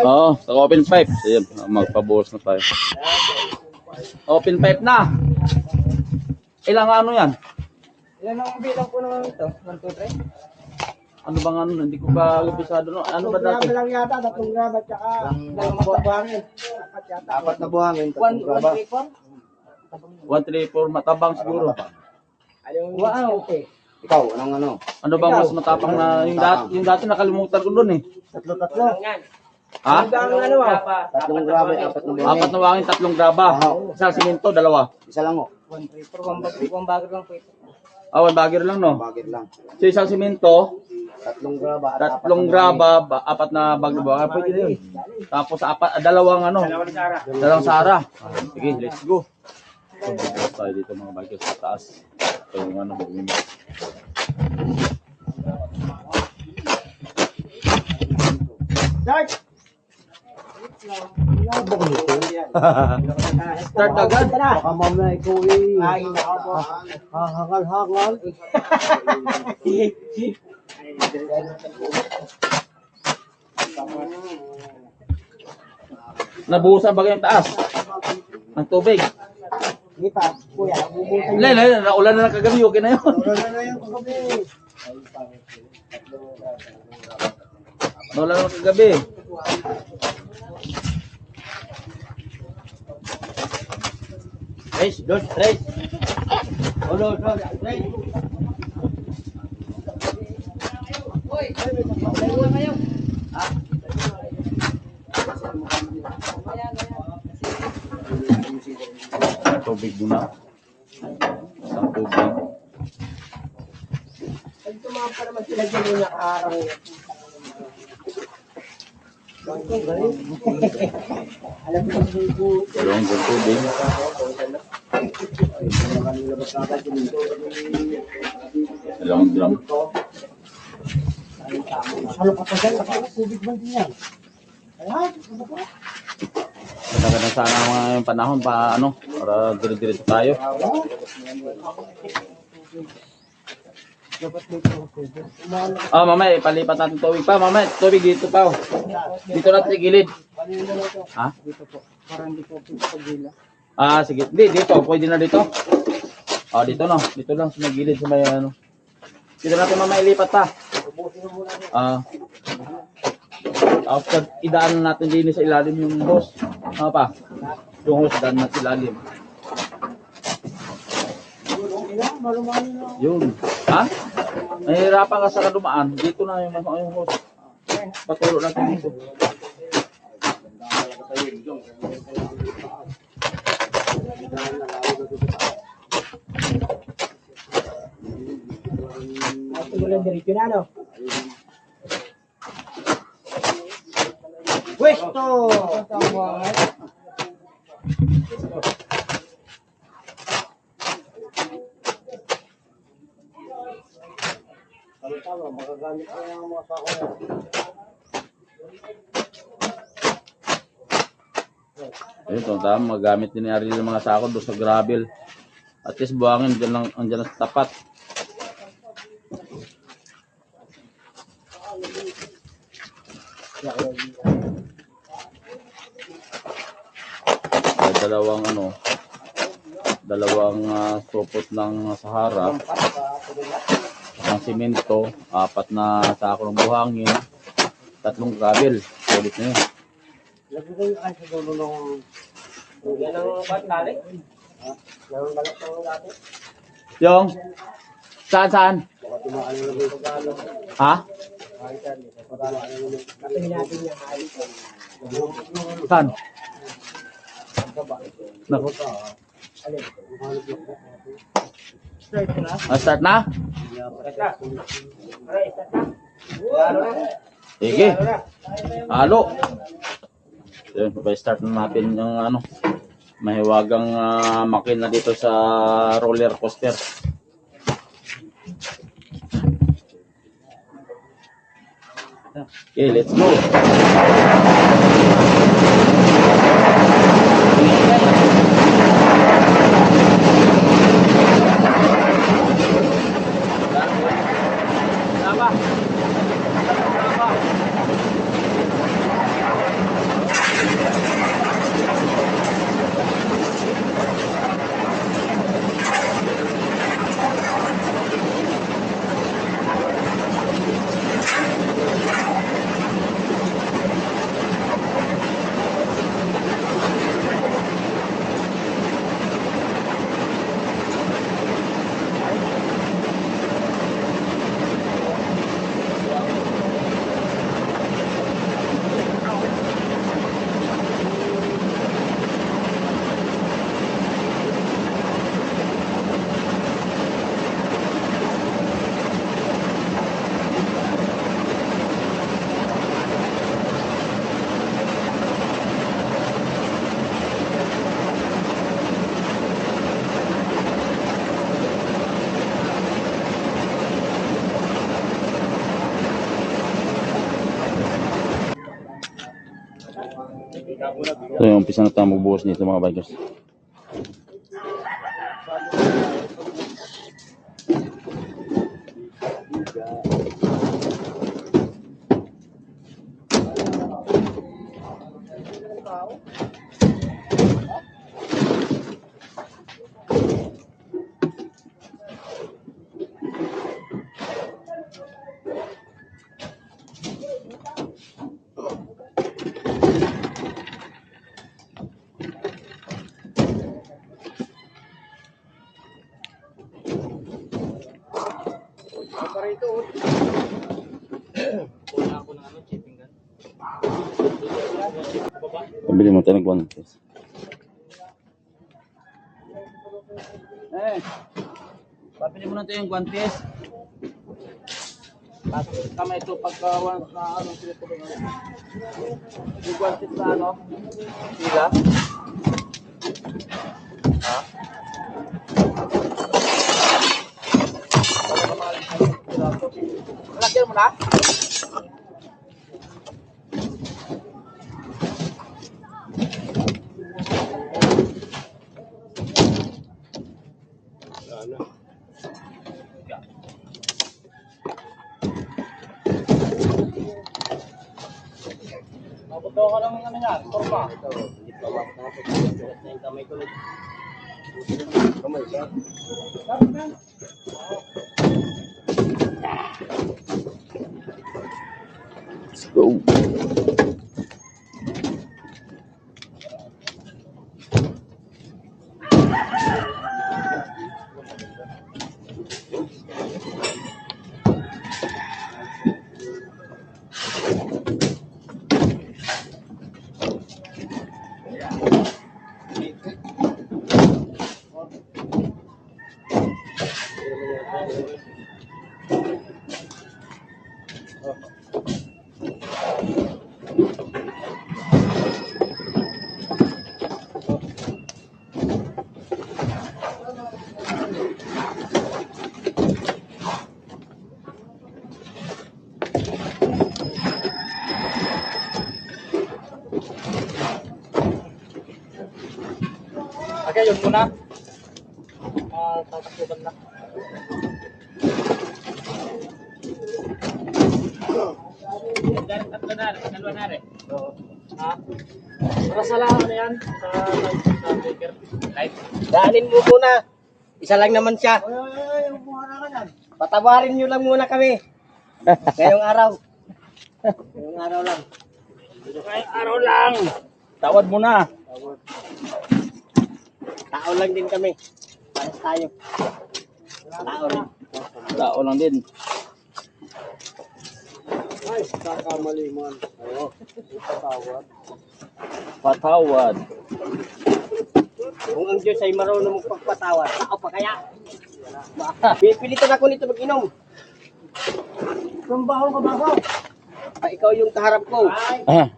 Oo, naka-open pipe. Ayan, magpabuhos na tayo. Open pipe na. Ilang ano yan? Ilan ang bilang po naman ito? 1, 2, 3? Ano bang ano? Hindi ko ba kabisado no? Ano ba dati? Lang yata, 3 graba at saka dalawang buhangin. Apat na buhangin. 1, 3, 4? 134 matabang siguro. Wow. Ikaw, anong ano? Ano bang mas matapang na yung dati nakalimutan ko doon eh. Tatlo. Ha? Ano ah? 3 graba, 4 na buhangin. 4 na wangin, 3 graba. Isang simento, 2. Isa lang, oh. 1, 3, 4, 1 bagger lang po ito. Ah, 1 bagger lang no. Bagit lang. So isang simento, 3 graba at 3 graba, 4 na bag na buhangin. Pwede na yun. Tapos 2 ano. Dalawang Sara. Sige, let's go. Tapos tayo dito mga bikers sa taas. Ito yung ano. Start! Start agad. Baka mamaya ikaw eh. Ay, nako. Hangal-hangal. Nabuhusan ba yung taas? Ng tubig. Hindi pa, kuya. Bubutan Lele, naulan na ng kagabi. Okay na yun. na yung kagabi. Naulan na ng kagabi. Tres, dos, tres. Uno, dos, tres. Tubig muna. Isang tubig. Pag tumapa naman sila dyan yung nakaarang. Alam mo yung Dalawang tubig. Dalawang drum. Ano pa pa dyan? Tubig man din yan. Maganda sana mga panahon pa ano, para dire-diretso tayo. Ah, mamaya ipalipat natin tubig pa. Mamaya tubig dito pa. Oh. Dito natin sa gilid. Ha? Dito po. Para hindi po pagila. Ah, sige. Hindi, dito. Pwede na dito. Ah, dito na. Dito lang sa may gilid sa may ano. Dito natin mamaya ilipat pa. Ah. After idaan natin din sa ilalim yung hose. Ano pa? Yung hose daan natin sa ilalim. Yun. Ha? Nahihirapan ka sa kadumaan. Dito na yung hose. Patulo natin dito. Tumulan diretso na, no? Pwesto! Tama, magagamit ko yung mga sako na. Ayun, tama. Magamit din ni Ariel yung mga sako doon sa gravel. At least buhangin, andyan lang sa tapat. Ay, dalawang supot ng Sahara, ng simento, 4 na sako ng buhangin, 3 gravel. Sulit na yun. Lagi kayo kayo sa dulo ng... Yan ang batali? Yan ang balat ng dati? Yung? Saan? Ha? Kapin natin yung halik. Saan? Naku. Start na? Sige. Halo. Yun, start na natin yung ano, mahiwagang makina dito sa roller coaster. Okay, let's go. Tama. So yung umpisa na tayo magbuhos nito mga bikers. Pabili mo tayo ng guantes. Pabili mo na tayo yung guantes. Kamay ito pagka anong sila ito. Yung guantes na ano? Sila? Ha? Malagyan mo na? Mabuto ka lang ng ano yan, forma. Let's go. Okay, yun muna. Tatakbukan na. Dalawa na rin. Ha? Para sa lahat na yan. Sa light. Daanin mo muna. Isa lang naman siya. Patawarin nyo lang muna kami. Ngayong araw. Ngayong araw lang. Ngayong araw lang. Tawad mo na. Tao lang din kami. Pares tayo. Tao rin. Tao lang din. Ay, kakamali man. Ayo, patawad. Patawad. Kung ang Diyos ay marunong magpagpatawad, tao pa kaya? Pipilitan ako nito mag-inom. Kumbaho ka ba ko? Ikaw yung kaharap ko. Ah.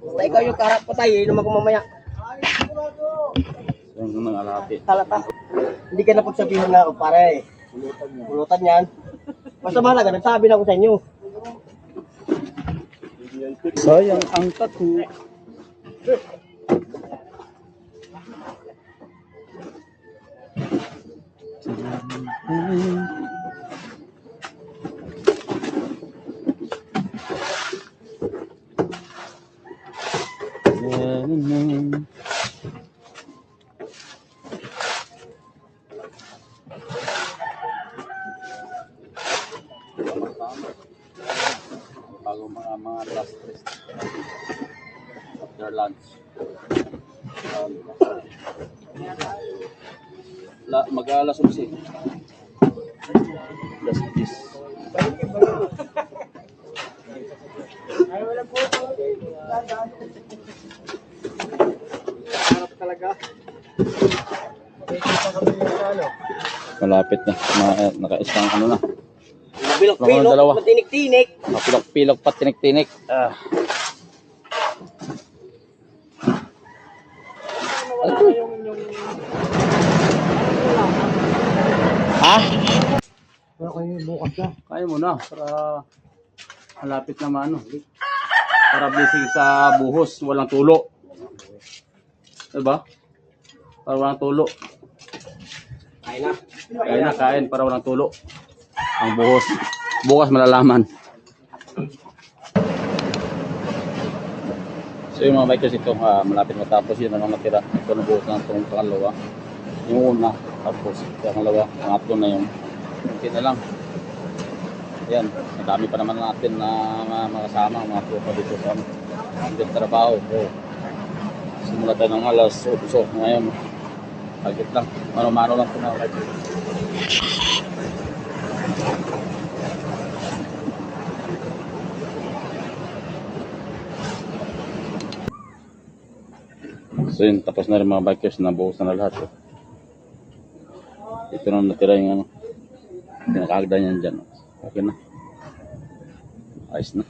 Basta ikaw yung kaharap ko tayo, inom ako mamaya. Yung nang alapit. Talata. Hindi ka na pagsabihan na ako, pare. Pulutan yan. Basta mahalaga, nagsabi na ako sa inyo. Sayang ang tattoo. Bago mga last rest after lunch. Mag-alas 11. Last kiss. Talaga. Malapit na. Naka-isang ano na. Bilok-bilok, Dalawa. matinik-tinik. Napilok-pilok pa, tinik-tinik. Ha? Kaya kayo bukas na. Kaya mo na para malapit na maano. Para blessing sa buhos, walang tulo. Diba? Para walang tulo. Kain na, kain para walang tulo. Ang buhos. Bukas malalaman. So yung mga bikers ito, malapit matapos yun na lang natira. Ito na buhos na itong pangalawa. Yung una, tapos yung pangalawa, pangatlo na yung okay na lang. Ayan, madami pa naman natin na mga kasama, mga tropa dito sa trabaho. So, simula tayo ng alas 8 ngayon. Target lang, mano-mano lang ito na. So yun, tapos na rin mga bikers, nabuhos na lahat. Oh. Ito na natira yung ano, pinakagda niyan dyan. Okay na. Ayos na.